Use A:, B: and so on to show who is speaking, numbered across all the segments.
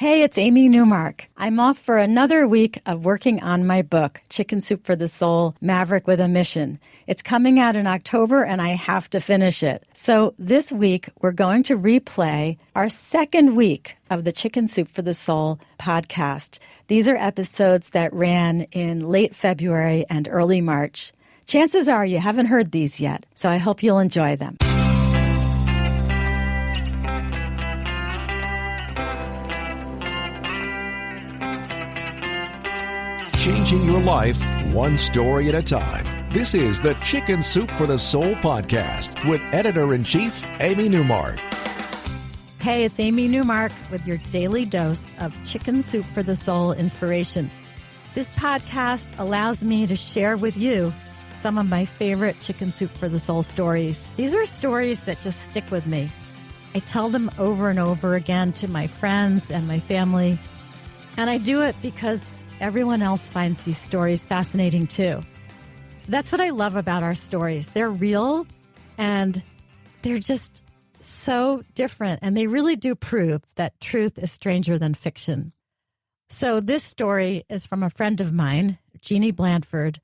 A: Hey, it's Amy Newmark. I'm off for another week of working on my book, Chicken Soup for the Soul, Maverick with a Mission. It's coming out in October and I have to finish it. So this week, we're going to replay our second week of the Chicken Soup for the Soul podcast. These are episodes that ran in late February and early March. Chances are you haven't heard these yet, so I hope you'll enjoy them.
B: Changing your life one story at a time. This is the Chicken Soup for the Soul podcast with Editor-in-Chief Amy Newmark.
A: Hey, it's Amy Newmark with your daily dose of Chicken Soup for the Soul inspiration. This podcast allows me to share with you some of my favorite Chicken Soup for the Soul stories. These are stories that just stick with me. I tell them over and over again to my friends and my family, and I do it because everyone else finds these stories fascinating too. That's what I love about our stories. They're real and they're just so different, and they really do prove that truth is stranger than fiction. So this story is from a friend of mine, Jeannie Blandford,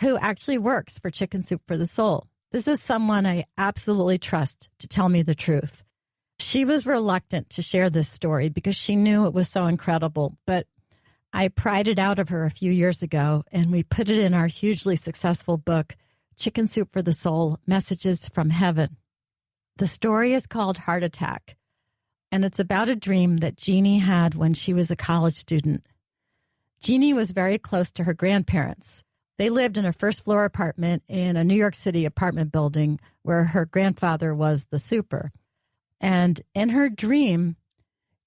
A: who actually works for Chicken Soup for the Soul. This is someone I absolutely trust to tell me the truth. She was reluctant to share this story because she knew it was so incredible, but I pried it out of her a few years ago, and we put it in our hugely successful book, Chicken Soup for the Soul, Messages from Heaven. The story is called Heart Attack, and it's about a dream that Jeannie had when she was a college student. Jeannie was very close to her grandparents. They lived in a first-floor apartment in a New York City apartment building where her grandfather was the super. And in her dream,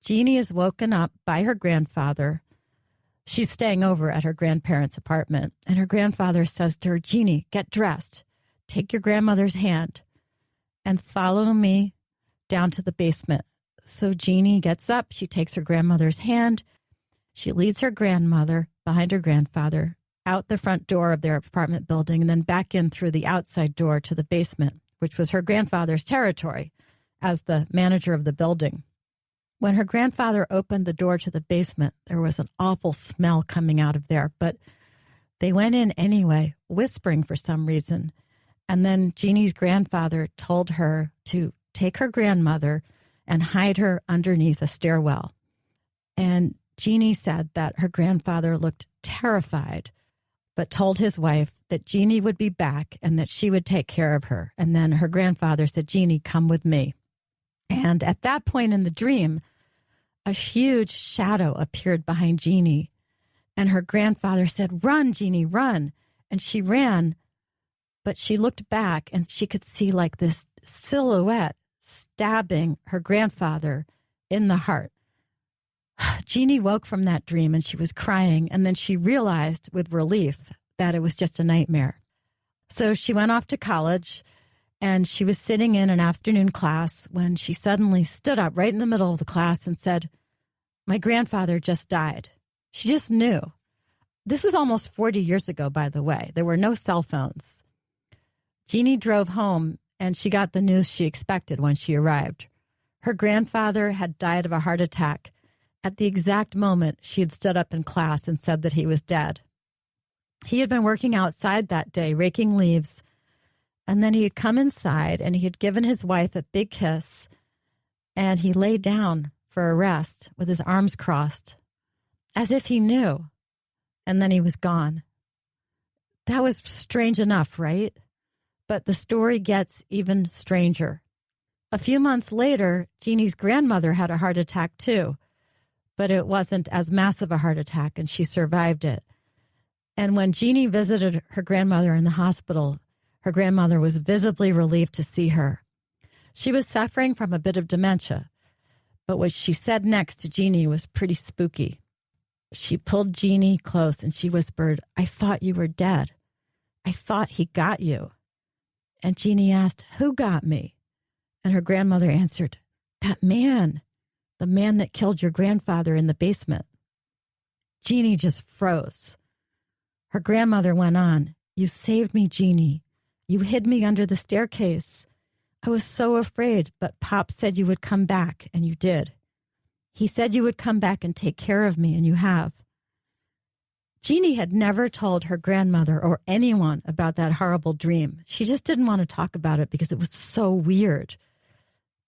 A: Jeannie is woken up by her grandfather. She's staying over at her grandparents' apartment, and her grandfather says to her, "Jeannie, get dressed, take your grandmother's hand, and follow me down to the basement." So Jeannie gets up, she takes her grandmother's hand, she leads her grandmother behind her grandfather out the front door of their apartment building and then back in through the outside door to the basement, which was her grandfather's territory as the manager of the building. When her grandfather opened the door to the basement, there was an awful smell coming out of there, but they went in anyway, whispering for some reason. And then Jeannie's grandfather told her to take her grandmother and hide her underneath a stairwell. And Jeannie said that her grandfather looked terrified, but told his wife that Jeannie would be back and that she would take care of her. And then her grandfather said, "Jeannie, come with me." And at that point in the dream, a huge shadow appeared behind Jeannie. And her grandfather said, "Run, Jeannie, run." And she ran, but she looked back and she could see like this silhouette stabbing her grandfather in the heart. Jeannie woke from that dream and she was crying. And then she realized with relief that it was just a nightmare. So she went off to college. And she was sitting in an afternoon class when she suddenly stood up right in the middle of the class and said, "My grandfather just died." She just knew. This was almost 40 years ago, by the way. There were no cell phones. Jeannie drove home and she got the news she expected when she arrived. Her grandfather had died of a heart attack at the exact moment she had stood up in class and said that he was dead. He had been working outside that day, raking leaves. And then he had come inside and he had given his wife a big kiss, and he lay down for a rest with his arms crossed as if he knew. And then he was gone. That was strange enough, right? But the story gets even stranger. A few months later, Jeannie's grandmother had a heart attack too, but it wasn't as massive a heart attack and she survived it. And when Jeannie visited her grandmother in the hospital, her grandmother was visibly relieved to see her. She was suffering from a bit of dementia, but what she said next to Jeannie was pretty spooky. She pulled Jeannie close and she whispered, "I thought you were dead. I thought he got you." And Jeannie asked, "Who got me?" And her grandmother answered, "That man, the man that killed your grandfather in the basement." Jeannie just froze. Her grandmother went on, "You saved me, Jeannie. You hid me under the staircase. I was so afraid, but Pop said you would come back, and you did. He said you would come back and take care of me, and you have. Jeannie had never told her grandmother or anyone about that horrible dream. She just didn't want to talk about it because it was so weird.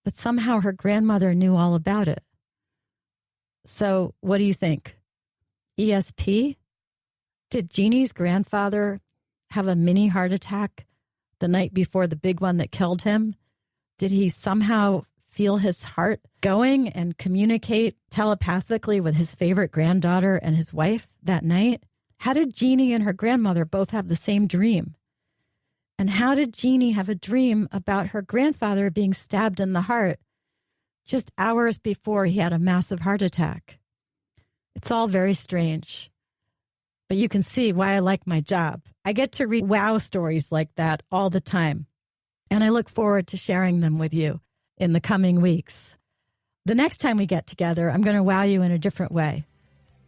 A: But somehow her grandmother knew all about it. So what do you think? ESP? Did Jeannie's grandfather have a mini heart attack the night before the big one that killed him? Did he somehow feel his heart going and communicate telepathically with his favorite granddaughter and his wife that night? How did Jeannie and her grandmother both have the same dream? And how did Jeannie have a dream about her grandfather being stabbed in the heart just hours before he had a massive heart attack? It's all very strange. But you can see why I like my job. I get to read wow stories like that all the time. And I look forward to sharing them with you in the coming weeks. The next time we get together, I'm going to wow you in a different way,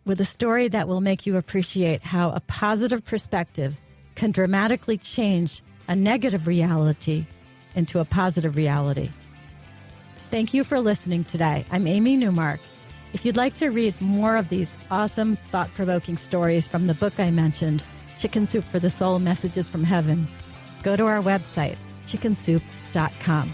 A: with a story that will make you appreciate how a positive perspective can dramatically change a negative reality into a positive reality. Thank you for listening today. I'm Amy Newmark. If you'd like to read more of these awesome, thought-provoking stories from the book I mentioned, Chicken Soup for the Soul, Messages from Heaven, go to our website, chickensoup.com.